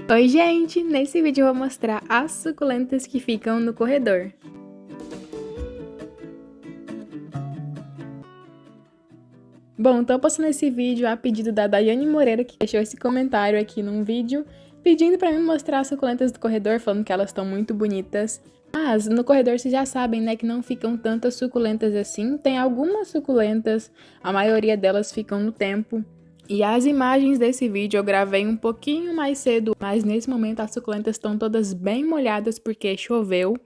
Oi gente, nesse vídeo eu vou mostrar as suculentas que ficam no corredor. Bom, tô postando esse vídeo a pedido da Daiane Moreira, que deixou esse comentário aqui num vídeo, pedindo pra mim mostrar as suculentas do corredor, falando que elas estão muito bonitas. Mas no corredor vocês já sabem, né, que não ficam tantas suculentas assim. Tem algumas suculentas, a maioria delas ficam no tempo. E as imagens desse vídeo eu gravei um pouquinho mais cedo, mas nesse momento as suculentas estão todas bem molhadas porque choveu.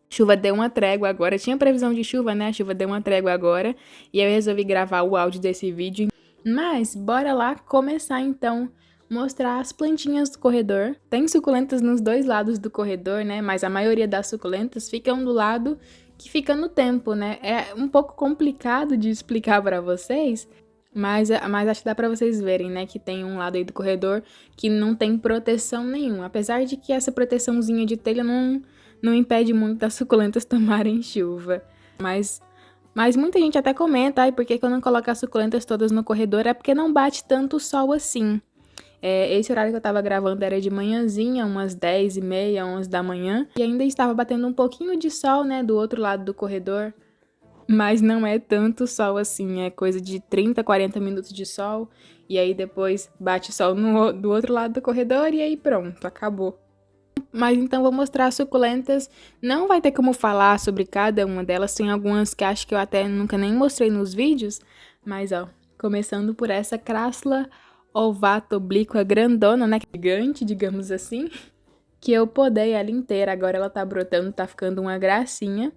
Chuva deu uma trégua agora, tinha previsão de chuva, né? A chuva deu uma trégua agora e eu resolvi gravar o áudio desse vídeo. Mas bora lá começar então mostrar as plantinhas do corredor. Tem suculentas nos dois lados do corredor, né? Mas a maioria das suculentas ficam do lado que fica no tempo, né? É um pouco complicado de explicar para vocês, mas acho que dá pra vocês verem, né, que tem um lado aí do corredor que não tem proteção nenhuma. Apesar de que essa proteçãozinha de telha não impede muito das suculentas tomarem chuva. Mas muita gente até comenta, ai, por que eu não coloco as suculentas todas no corredor? É porque não bate tanto sol assim. Esse horário que eu tava gravando era de manhãzinha, umas 10h30, 11 da manhã. E ainda estava batendo um pouquinho de sol, né, do outro lado do corredor. Mas não é tanto sol assim, é coisa de 30, 40 minutos de sol. E aí depois bate sol do outro lado do corredor e aí pronto, acabou. Mas então vou mostrar as suculentas. Não vai ter como falar sobre cada uma delas. Tem algumas que acho que eu até nunca nem mostrei nos vídeos. Mas ó, começando por essa Crassula ovata oblíqua grandona, né? Gigante, digamos assim. Que eu podei ela inteira. Agora ela tá brotando, tá ficando uma gracinha.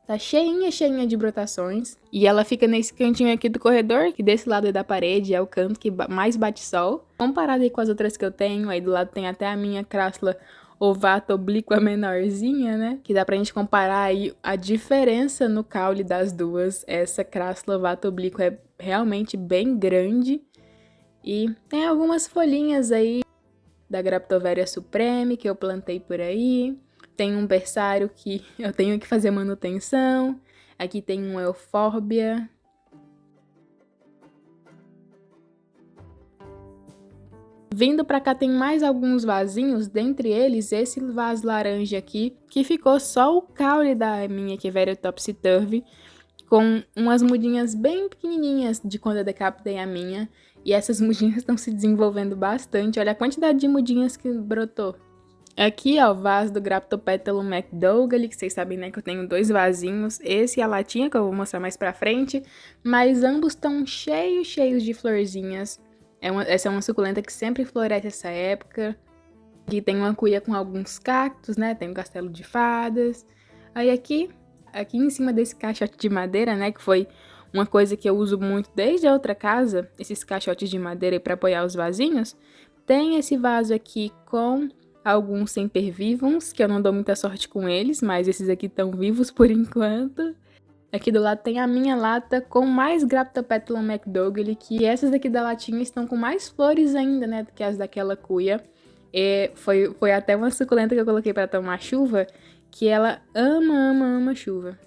Tá cheinha de brotações. E ela fica nesse cantinho aqui do corredor, que desse lado aí da parede é o canto que mais bate sol. Comparado aí com as outras que eu tenho, aí do lado tem até a minha Crassula ovata oblíqua menorzinha, né? Que dá pra gente comparar aí a diferença no caule das duas. Essa Crassula ovata oblíqua é realmente bem grande. E tem algumas folhinhas aí da Graptoveria supreme que eu plantei por aí. Tem um berçário que eu tenho que fazer manutenção. Aqui tem um eufórbia. Vindo pra cá tem mais alguns vasinhos, dentre eles esse vaso laranja aqui, que ficou só o caule da minha Echeveria topsy-turvy, com umas mudinhas bem pequenininhas de quando eu decapitei a minha. E essas mudinhas estão se desenvolvendo bastante. Olha a quantidade de mudinhas que brotou. Aqui, ó, o vaso do Graptopétalo McDougall, que vocês sabem, né, que eu tenho dois vasinhos. Esse e a latinha, que eu vou mostrar mais pra frente. Mas ambos estão cheios de florzinhas. Essa é uma suculenta que sempre floresce essa época. Aqui tem uma cuia com alguns cactos, né, tem um castelo de fadas. Aí aqui em cima desse caixote de madeira, né, que foi uma coisa que eu uso muito desde a outra casa, esses caixotes de madeira para apoiar os vasinhos, tem esse vaso aqui com alguns sempervivums, que eu não dou muita sorte com eles, mas esses aqui estão vivos por enquanto. Aqui do lado tem a minha lata com mais Graptopétalo McDougall, que essas daqui da latinha estão com mais flores ainda, né, do que as daquela cuia. Foi até uma suculenta que eu coloquei para tomar chuva, que ela ama chuva.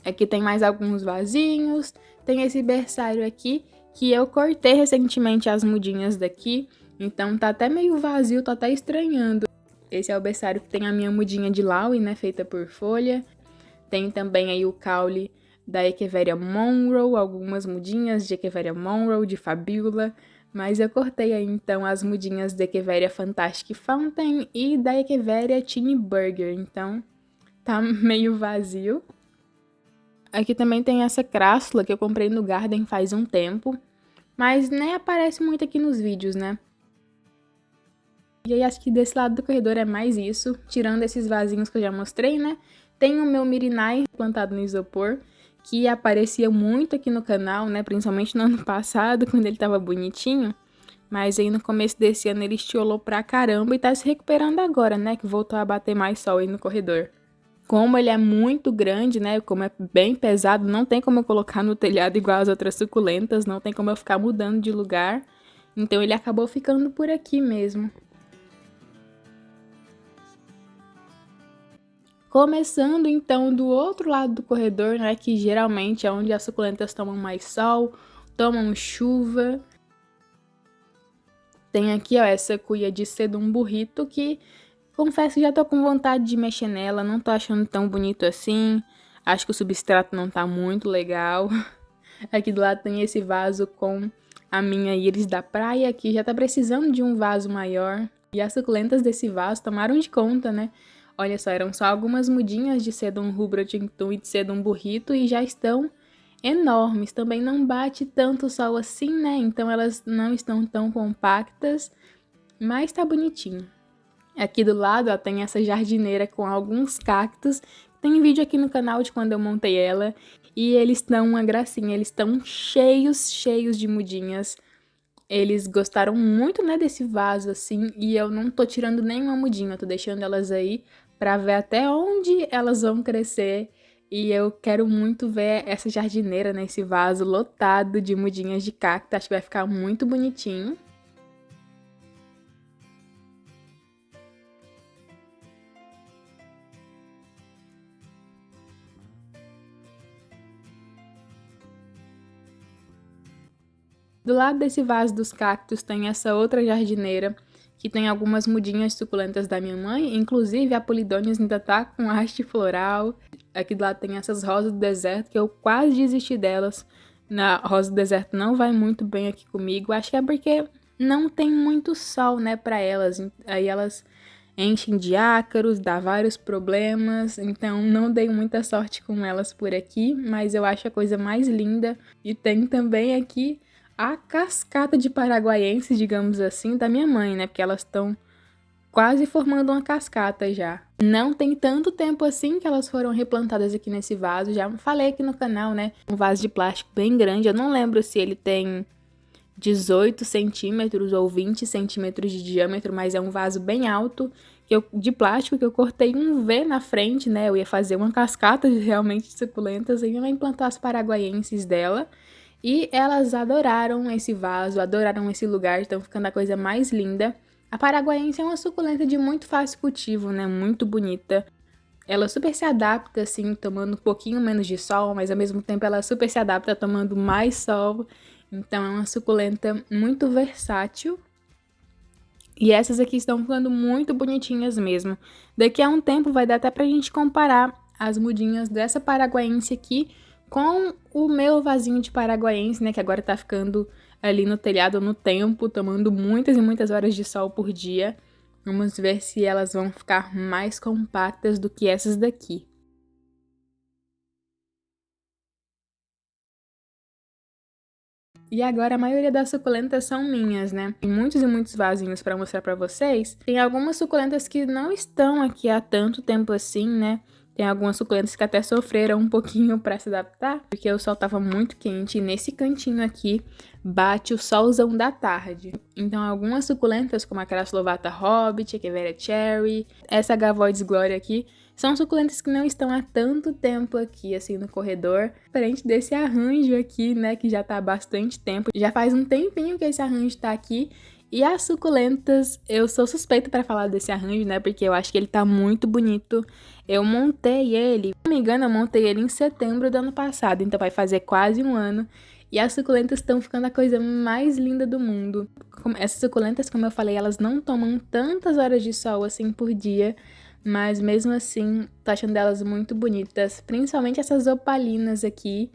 Aqui tem mais alguns vasinhos, tem esse berçário aqui, que eu cortei recentemente as mudinhas daqui, então tá até meio vazio, tô até estranhando. Esse é o berçário que tem a minha mudinha de Laui, né, feita por folha. Tem também aí o caule da Echeveria Monroe, algumas mudinhas de Echeveria Monroe, de Fabiola. Mas eu cortei aí então as mudinhas da Echeveria Fantastic Fountain e da Echeveria Teeny Burger, então tá meio vazio. Aqui também tem essa Crassula que eu comprei no Garden faz um tempo, mas nem aparece muito aqui nos vídeos, né? E aí acho que desse lado do corredor é mais isso, tirando esses vasinhos que eu já mostrei, né? Tem o meu Mirinai plantado no isopor, que aparecia muito aqui no canal, né? Principalmente no ano passado, quando ele tava bonitinho. Mas aí no começo desse ano ele estiolou pra caramba e tá se recuperando agora, né? Que voltou a bater mais sol aí no corredor. Como ele é muito grande, né, como é bem pesado, não tem como eu colocar no telhado igual as outras suculentas, não tem como eu ficar mudando de lugar. Então ele acabou ficando por aqui mesmo. Começando então do outro lado do corredor, né, que geralmente é onde as suculentas tomam mais sol, tomam chuva. Tem aqui, ó, essa cuia de sedum burrito que confesso que já tô com vontade de mexer nela, não tô achando tão bonito assim. Acho que o substrato não tá muito legal. Aqui do lado tem esse vaso com a minha íris da praia, que já tá precisando de um vaso maior. E as suculentas desse vaso tomaram de conta, né? Olha só, eram só algumas mudinhas de sedum rubra tintum e de sedum burrito e já estão enormes. Também não bate tanto sol assim, né? Então elas não estão tão compactas, mas tá bonitinho. Aqui do lado, ó, tem essa jardineira com alguns cactos. Tem vídeo aqui no canal de quando eu montei ela. E eles estão uma gracinha, eles estão cheios de mudinhas. Eles gostaram muito, né, desse vaso, assim, e eu não tô tirando nenhuma mudinha, eu tô deixando elas aí pra ver até onde elas vão crescer. E eu quero muito ver essa jardineira, né, esse vaso lotado de mudinhas de cacto, acho que vai ficar muito bonitinho. Do lado desse vaso dos cactos tem essa outra jardineira, que tem algumas mudinhas suculentas da minha mãe, inclusive a Polidônia ainda tá com haste floral. Aqui do lado tem essas rosas do deserto, que eu quase desisti delas. Na rosa do deserto não vai muito bem aqui comigo, acho que é porque não tem muito sol, né, pra elas. Aí elas enchem de ácaros, dá vários problemas, então não dei muita sorte com elas por aqui, mas eu acho a coisa mais linda. E tem também aqui a cascata de paraguaiense, digamos assim, da minha mãe, né? Porque elas estão quase formando uma cascata já. Não tem tanto tempo assim que elas foram replantadas aqui nesse vaso. Já falei aqui no canal, né? Um vaso de plástico bem grande. Eu não lembro se ele tem 18 centímetros ou 20 centímetros de diâmetro, mas é um vaso bem alto de plástico que eu cortei um V na frente, né? Eu ia fazer uma cascata de realmente suculentas e ia implantar as paraguaienses dela. E elas adoraram esse vaso, adoraram esse lugar, estão ficando a coisa mais linda. A paraguaiense é uma suculenta de muito fácil cultivo, né? Muito bonita. Ela super se adapta, assim, tomando um pouquinho menos de sol, mas ao mesmo tempo ela super se adapta tomando mais sol. Então é uma suculenta muito versátil. E essas aqui estão ficando muito bonitinhas mesmo. Daqui a um tempo vai dar até pra gente comparar as mudinhas dessa paraguaiense aqui com o meu vasinho de paraguaiense, né, que agora tá ficando ali no telhado no tempo, tomando muitas e muitas horas de sol por dia. Vamos ver se elas vão ficar mais compactas do que essas daqui. E agora a maioria das suculentas são minhas, né? Tem muitos e muitos vasinhos pra mostrar pra vocês. Tem algumas suculentas que não estão aqui há tanto tempo assim, né? Tem algumas suculentas que até sofreram um pouquinho para se adaptar, porque o sol tava muito quente e nesse cantinho aqui bate o solzão da tarde. Então algumas suculentas, como a Craslovata Hobbit, a Echeveria Cherry, essa Gavoides Gloria aqui, são suculentas que não estão há tanto tempo aqui, assim, no corredor. Diferente desse arranjo aqui, né, que já tá há bastante tempo. Já faz um tempinho que esse arranjo tá aqui. E as suculentas, eu sou suspeita para falar desse arranjo, né? Porque eu acho que ele tá muito bonito. Eu montei ele, se não me engano, eu montei ele em setembro do ano passado, então vai fazer quase um ano. E as suculentas estão ficando a coisa mais linda do mundo. Essas suculentas, como eu falei, elas não tomam tantas horas de sol assim por dia, mas mesmo assim, tô achando elas muito bonitas. Principalmente essas opalinas aqui,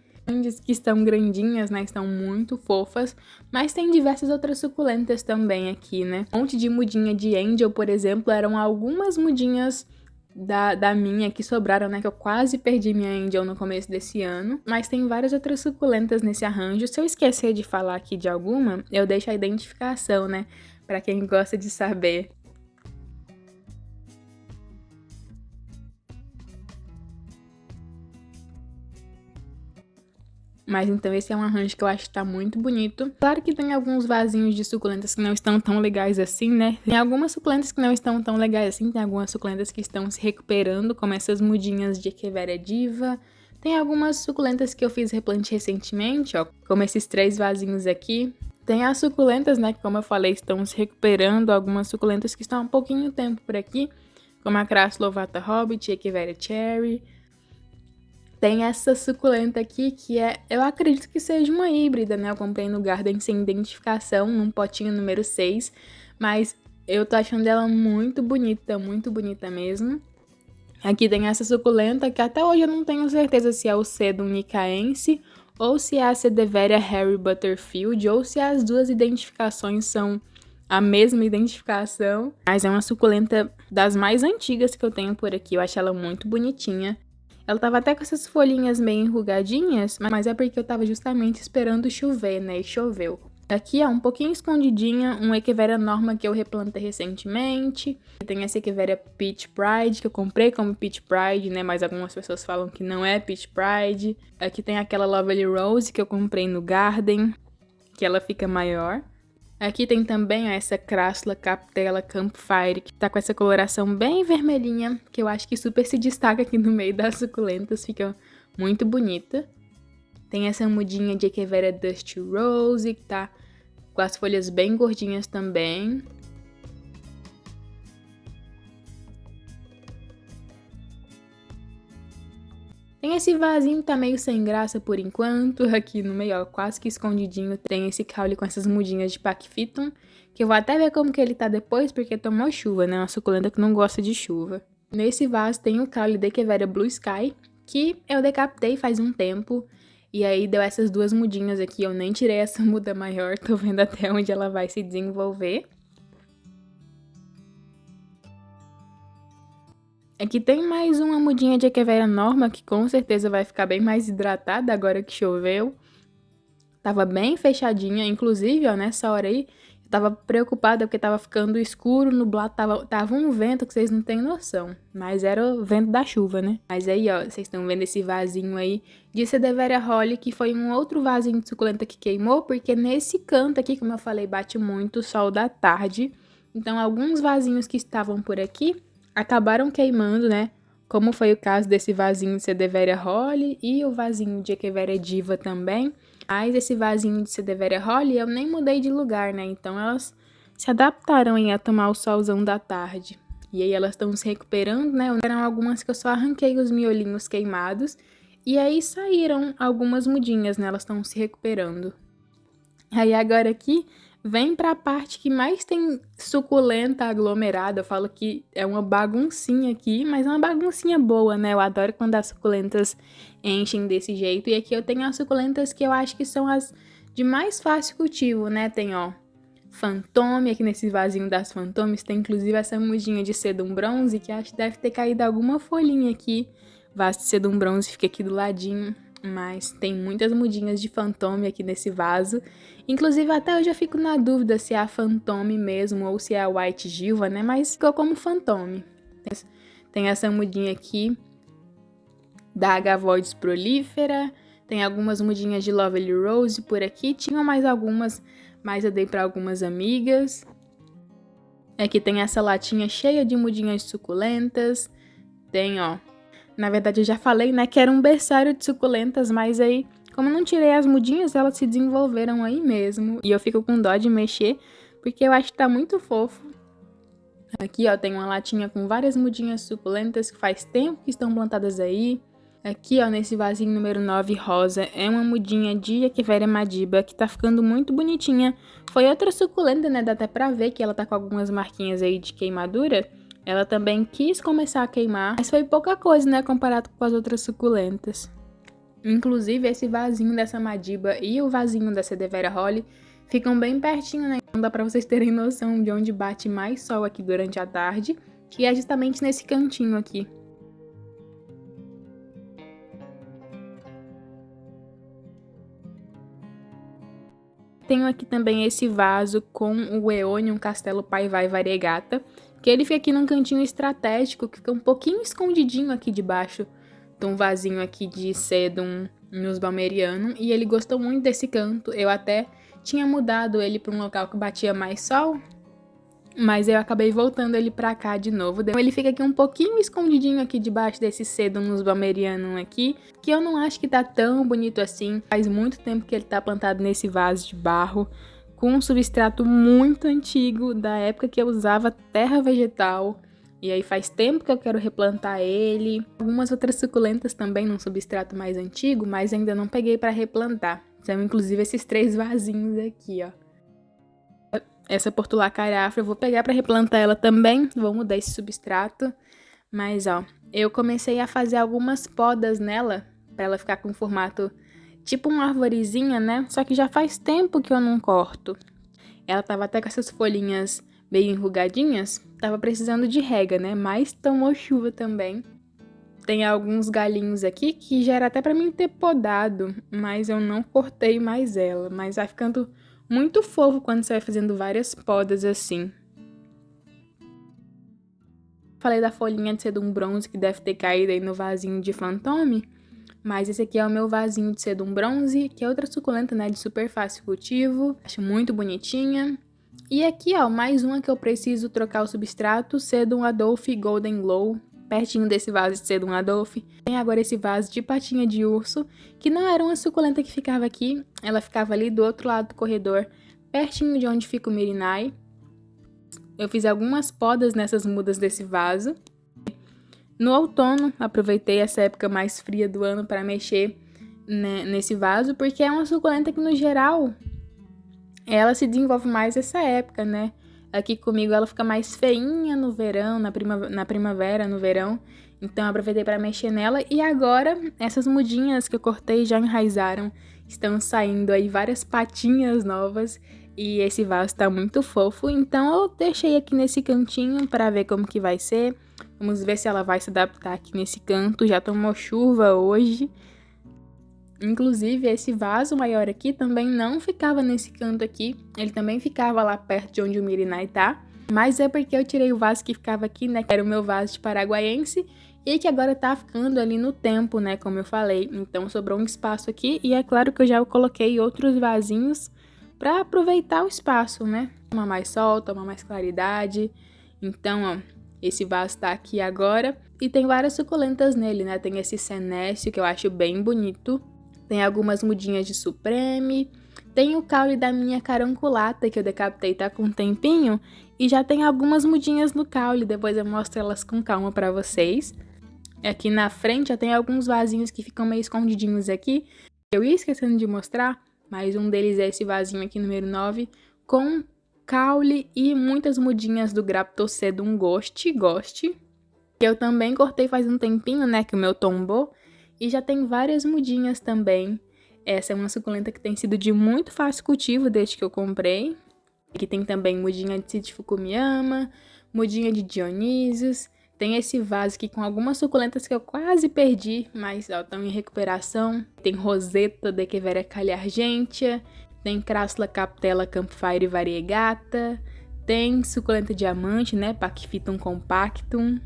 que estão grandinhas, né? Estão muito fofas. Mas tem diversas outras suculentas também aqui, né? Um monte de mudinha de Angel, por exemplo, eram algumas mudinhas da minha que sobraram, né? Que eu quase perdi minha Angel no começo desse ano. Mas tem várias outras suculentas nesse arranjo. Se eu esquecer de falar aqui de alguma, eu deixo a identificação, né? Pra quem gosta de saber. Mas então esse é um arranjo que eu acho que tá muito bonito. Claro que tem alguns vasinhos de suculentas que não estão tão legais assim, né? Tem algumas suculentas que não estão tão legais assim. Tem algumas suculentas que estão se recuperando, como essas mudinhas de Echeveria Diva. Tem algumas suculentas que eu fiz replante recentemente, ó, como esses 3 vasinhos aqui. Tem as suculentas, né, que como eu falei, estão se recuperando. Algumas suculentas que estão há um pouquinho tempo por aqui, como a Craslovata Hobbit e Echeveria Cherry. Tem essa suculenta aqui que eu acredito que seja uma híbrida, né? Eu comprei no Garden sem identificação, num potinho número 6, mas eu tô achando ela muito bonita mesmo. Aqui tem essa suculenta que até hoje eu não tenho certeza se é o Sedum nicaense ou se é a Sedeveria Harry Butterfield ou se as duas identificações são a mesma identificação. Mas é uma suculenta das mais antigas que eu tenho por aqui, eu acho ela muito bonitinha. Ela tava até com essas folhinhas meio enrugadinhas, mas é porque eu tava justamente esperando chover, né? E choveu. Aqui, ó, um pouquinho escondidinha, um Echeveria Norma que eu replantei recentemente. Tem essa Echeveria Peach Pride, que eu comprei como Peach Pride, né? Mas algumas pessoas falam que não é Peach Pride. Aqui tem aquela Lovely Rose que eu comprei no Garden, que ela fica maior. Aqui tem também ó, essa Crassula Captella Campfire, que tá com essa coloração bem vermelhinha, que eu acho que super se destaca aqui no meio das suculentas, fica muito bonita. Tem essa mudinha de Echeveria Dusty Rose, que tá com as folhas bem gordinhas também. Tem esse vasinho que tá meio sem graça por enquanto, aqui no meio, ó, quase que escondidinho, tem esse caule com essas mudinhas de Pachyphyton, que eu vou até ver como que ele tá depois, porque tomou chuva, né, uma suculenta que não gosta de chuva. Nesse vaso tem o caule de Echeveria Blue Sky, que eu decapitei faz um tempo, e aí deu essas duas mudinhas aqui, eu nem tirei essa muda maior, tô vendo até onde ela vai se desenvolver. Aqui tem mais uma mudinha de Echeveria Norma, que com certeza vai ficar bem mais hidratada agora que choveu. Tava bem fechadinha, inclusive, ó, nessa hora aí, eu tava preocupada porque tava ficando escuro, nublado, tava um vento que vocês não têm noção. Mas era o vento da chuva, né? Mas aí, ó, vocês estão vendo esse vasinho aí de Sedeveria Holly, que foi um outro vasinho de suculenta que queimou, porque nesse canto aqui, como eu falei, bate muito o sol da tarde. Então, alguns vasinhos que estavam por aqui acabaram queimando, né? Como foi o caso desse vasinho de Sedeveria Holly e o vasinho de Echeveria Diva também. Mas esse vasinho de Sedeveria Holly eu nem mudei de lugar, né? Então elas se adaptaram a tomar o solzão da tarde. E aí elas estão se recuperando, né? Eram algumas que eu só arranquei os miolinhos queimados. E aí saíram algumas mudinhas, né? Elas estão se recuperando. Aí agora aqui vem pra parte que mais tem suculenta aglomerada. Eu falo que é uma baguncinha aqui, mas é uma baguncinha boa, né? Eu adoro quando as suculentas enchem desse jeito. E aqui eu tenho as suculentas que eu acho que são as de mais fácil cultivo, né? Tem, ó, Fantôme, aqui nesse vasinho das Fantomes tem inclusive essa mudinha de Sedum Bronze, que acho que deve ter caído alguma folhinha aqui. O vaso de Sedum Bronze fica aqui do ladinho. Mas tem muitas mudinhas de Fantôme aqui nesse vaso. Inclusive, até hoje eu fico na dúvida se é a Fantôme mesmo ou se é a White Gilva, né? Mas ficou como Fantôme. Tem essa mudinha aqui da Agavoides prolífera. Tem algumas mudinhas de Lovely Rose por aqui. Tinham mais algumas, mas eu dei para algumas amigas. Aqui tem essa latinha cheia de mudinhas suculentas. Tem, ó. Na verdade, eu já falei, né, que era um berçário de suculentas, mas aí, como eu não tirei as mudinhas, elas se desenvolveram aí mesmo. E eu fico com dó de mexer, porque eu acho que tá muito fofo. Aqui, ó, tem uma latinha com várias mudinhas suculentas que faz tempo que estão plantadas aí. Aqui, ó, nesse vasinho número 9 rosa, é uma mudinha de Echeveria Madiba, que tá ficando muito bonitinha. Foi outra suculenta, né, dá até pra ver que ela tá com algumas marquinhas aí de queimadura. Ela também quis começar a queimar, mas foi pouca coisa, né, comparado com as outras suculentas. Inclusive, esse vasinho dessa Madiba e o vasinho da Sedeveria Holly ficam bem pertinho, né? Então dá pra vocês terem noção de onde bate mais sol aqui durante a tarde, que é justamente nesse cantinho aqui. Tenho aqui também esse vaso com o Eonium Castelo Paivai Variegata, que ele fica aqui num cantinho estratégico, que fica um pouquinho escondidinho aqui debaixo de um vasinho aqui de Sedum Nussbaumerianum, e ele gostou muito desse canto. Eu até tinha mudado ele para um local que batia mais sol, mas eu acabei voltando ele pra cá de novo. Então ele fica aqui um pouquinho escondidinho aqui debaixo desse Sedum Nussbaumerianum aqui, que eu não acho que tá tão bonito assim. Faz muito tempo que ele tá plantado nesse vaso de barro, com um substrato muito antigo, da época que eu usava terra vegetal. E aí faz tempo que eu quero replantar ele. Algumas outras suculentas também num substrato mais antigo, mas ainda não peguei para replantar. São inclusive esses 3 vasinhos aqui, ó. Essa portulacaria afro eu vou pegar para replantar ela também. Vou mudar esse substrato. Mas, ó, eu comecei a fazer algumas podas nela para ela ficar com formato tipo uma arvorezinha, né? Só que já faz tempo que eu não corto. Ela tava até com essas folhinhas meio enrugadinhas. Tava precisando de rega, né? Mas tomou chuva também. Tem alguns galinhos aqui que já era até pra mim ter podado, mas eu não cortei mais ela. Mas vai ficando muito fofo quando você vai fazendo várias podas assim. Falei da folhinha de sedum bronze que deve ter caído aí no vasinho de Fantôme. Mas esse aqui é o meu vasinho de sedum bronze, que é outra suculenta, né, de super fácil cultivo. Acho muito bonitinha. E aqui, ó, mais uma que eu preciso trocar o substrato, Sedum Adolphe Golden Glow. Pertinho desse vaso de Sedum Adolphe. Tem agora esse vaso de patinha de urso, que não era uma suculenta que ficava aqui. Ela ficava ali do outro lado do corredor, pertinho de onde fica o Mirinai. Eu fiz algumas podas nessas mudas desse vaso. No outono, aproveitei essa época mais fria do ano para mexer, né, nesse vaso, porque é uma suculenta que, no geral, ela se desenvolve mais essa época, né? Aqui comigo ela fica mais feinha no verão, na primavera, no verão. Então eu aproveitei para mexer nela. E agora, essas mudinhas que eu cortei já enraizaram. Estão saindo aí várias patinhas novas. E esse vaso tá muito fofo. Então eu deixei aqui nesse cantinho para ver como que vai ser. Vamos ver se ela vai se adaptar aqui nesse canto. Já tomou chuva hoje. Inclusive, esse vaso maior aqui também não ficava nesse canto aqui. Ele também ficava lá perto de onde o Mirinai tá. Mas é porque eu tirei o vaso que ficava aqui, né? Que era o meu vaso de paraguaiense. E que agora tá ficando ali no tempo, né? Como eu falei. Então, sobrou um espaço aqui. E é claro que eu já coloquei outros vasinhos pra aproveitar o espaço, né? Toma mais sol, toma mais claridade. Então, ó, esse vaso tá aqui agora. E tem várias suculentas nele, né? Tem esse senécio que eu acho bem bonito. Tem algumas mudinhas de supreme. Tem o caule da minha caranculata que eu decapitei tá com um tempinho. E já tem algumas mudinhas no caule. Depois eu mostro elas com calma pra vocês. Aqui na frente já tem alguns vasinhos que ficam meio escondidinhos aqui. Eu ia esquecendo de mostrar. Mas um deles é esse vasinho aqui, número 9. Com caule e muitas mudinhas do Graptocedum Ghost. Que eu também cortei faz um tempinho, né? Que o meu tombou. E já tem várias mudinhas também. Essa é uma suculenta que tem sido de muito fácil cultivo desde que eu comprei. Aqui tem também mudinha de Cid Fukuyama, mudinha de Dionísios. Tem esse vaso aqui com algumas suculentas que eu quase perdi, mas ó, estão em recuperação. Tem Roseta de Echeveria Calyargentia, tem Crassula Captella Campfire Variegata, tem suculenta diamante, né, Pachyphytum compactum.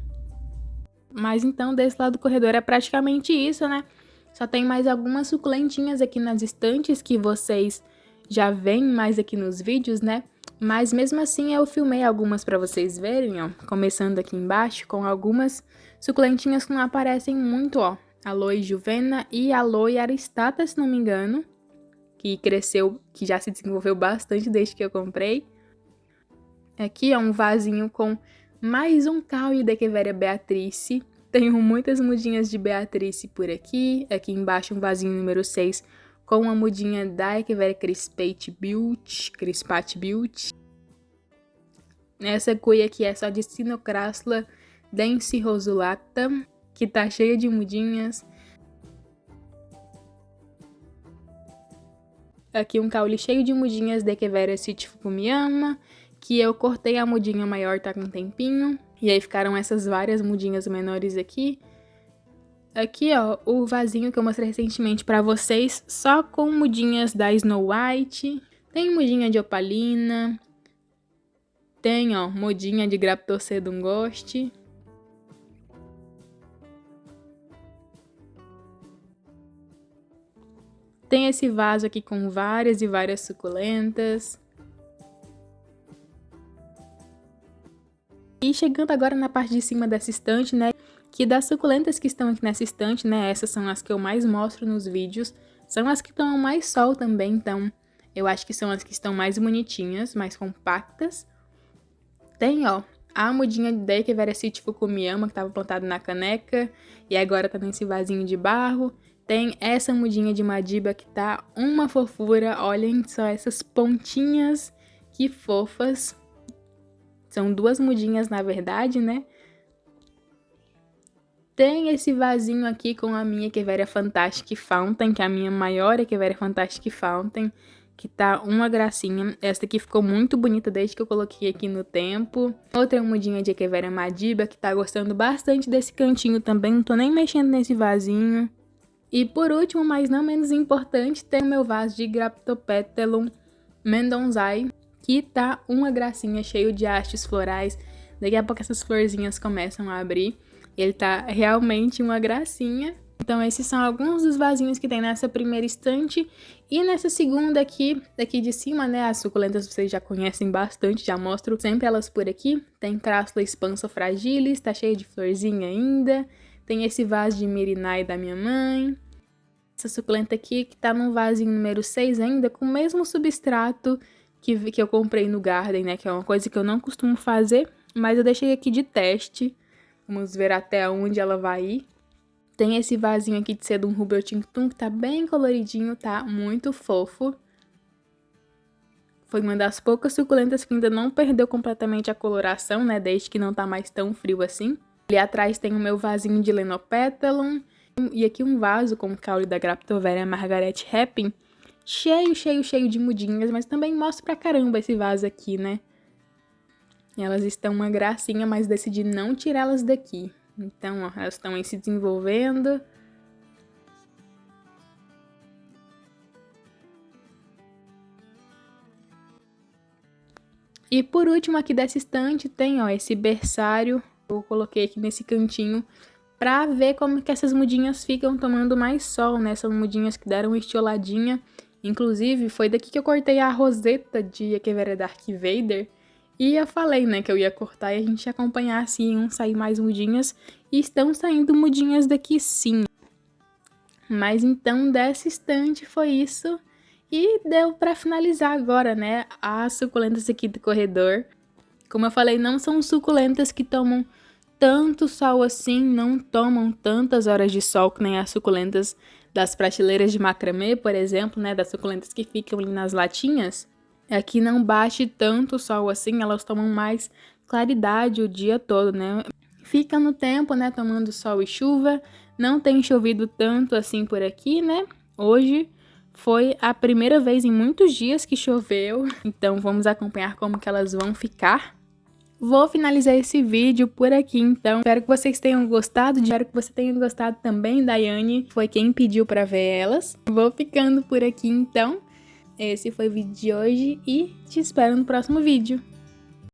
Mas então, desse lado do corredor é praticamente isso, né? Só tem mais algumas suculentinhas aqui nas estantes que vocês já veem mais aqui nos vídeos, né? Mas mesmo assim eu filmei algumas pra vocês verem, ó. Começando aqui embaixo com algumas suculentinhas que não aparecem muito, ó. Aloe Juvena e Aloe Aristata, se não me engano. Que cresceu, que já se desenvolveu bastante desde que eu comprei. Aqui, ó, um vasinho com mais um caule da Echeveria Beatrice. Tenho muitas mudinhas de Beatrice por aqui. Aqui embaixo um vasinho número 6 com uma mudinha da Echeveria Crispate Built. Essa cuia aqui é só de Cinocrassula dense rosulata, que tá cheia de mudinhas. Aqui um caule cheio de mudinhas da Echeveria Cid Fukuyama, que eu cortei a mudinha maior, tá com um tempinho. E aí ficaram essas várias mudinhas menores aqui. Aqui, ó, o vasinho que eu mostrei recentemente pra vocês, só com mudinhas da Snow White. Tem mudinha de opalina. Tem, ó, mudinha de Graptocedum Ghost. Tem esse vaso aqui com várias e várias suculentas. E chegando agora na parte de cima dessa estante, né, que das suculentas que estão aqui nessa estante, né, essas são as que eu mais mostro nos vídeos, são as que tomam mais sol também, então eu acho que são as que estão mais bonitinhas, mais compactas. Tem, ó, a mudinha da Echeveria City Fukuyama, que estava plantada na caneca e agora tá nesse vasinho de barro. Tem essa mudinha de Madiba que tá uma fofura. Olhem só essas pontinhas, que fofas. São 2 mudinhas, na verdade, né? Tem esse vasinho aqui com a minha Echeveria Fantastic Fountain, que é a minha maior Echeveria Fantastic Fountain, que tá uma gracinha. Essa aqui ficou muito bonita desde que eu coloquei aqui no tempo. Outra mudinha de Echeveria Madiba, que tá gostando bastante desse cantinho também. Não tô nem mexendo nesse vasinho. E por último, mas não menos importante, tem o meu vaso de Graptopetalum Mendonzai, que tá uma gracinha, cheio de hastes florais. Daqui a pouco essas florzinhas começam a abrir. Ele tá realmente uma gracinha. Então esses são alguns dos vasinhos que tem nessa primeira estante. E nessa segunda aqui, daqui de cima, né, as suculentas vocês já conhecem bastante, já mostro sempre elas por aqui. Tem Crassula Expansa Fragilis, tá cheio de florzinha ainda. Tem esse vaso de Mirinai da minha mãe. Essa suculenta aqui que tá num vasinho número 6 ainda, com o mesmo substrato que eu comprei no Garden, né, que é uma coisa que eu não costumo fazer, mas eu deixei aqui de teste. Vamos ver até onde ela vai ir. Tem esse vasinho aqui de Sedum Rubio Tinctum, que tá bem coloridinho, tá muito fofo. Foi uma das poucas suculentas que ainda não perdeu completamente a coloração, né, desde que não tá mais tão frio assim. Ali atrás tem o meu vasinho de Lenopetalum. E aqui um vaso com o caule da Graptoveria Margaret Rappin. Cheio de mudinhas, mas também mostra pra caramba esse vaso aqui, né? Elas estão uma gracinha, mas decidi não tirá-las daqui. Então, ó, elas estão aí se desenvolvendo. E por último, aqui dessa estante tem, ó, esse berçário. Eu coloquei aqui nesse cantinho pra ver como que essas mudinhas ficam tomando mais sol, né? São mudinhas que deram uma estioladinha. Inclusive, foi daqui que eu cortei a roseta de Echeveria Dark Vader. E eu falei, né, que eu ia cortar e a gente ia acompanhar se iam sair mais mudinhas. E estão saindo mudinhas daqui sim. Mas então, dessa estante foi isso. E deu pra finalizar agora, né, as suculentas aqui do corredor. Como eu falei, não são suculentas que tomam tanto sol assim, não tomam tantas horas de sol que nem as suculentas das prateleiras de macramê, por exemplo, né, das suculentas que ficam ali nas latinhas. Aqui não bate tanto sol assim, elas tomam mais claridade o dia todo, né? Fica no tempo, né, tomando sol e chuva. Não tem chovido tanto assim por aqui, né? Hoje foi a primeira vez em muitos dias que choveu, então vamos acompanhar como que elas vão ficar. Vou finalizar esse vídeo por aqui, então. Espero que vocês tenham gostado. Espero que você tenha gostado também. Daiane foi quem pediu pra ver elas. Vou ficando por aqui, então. Esse foi o vídeo de hoje e te espero no próximo vídeo.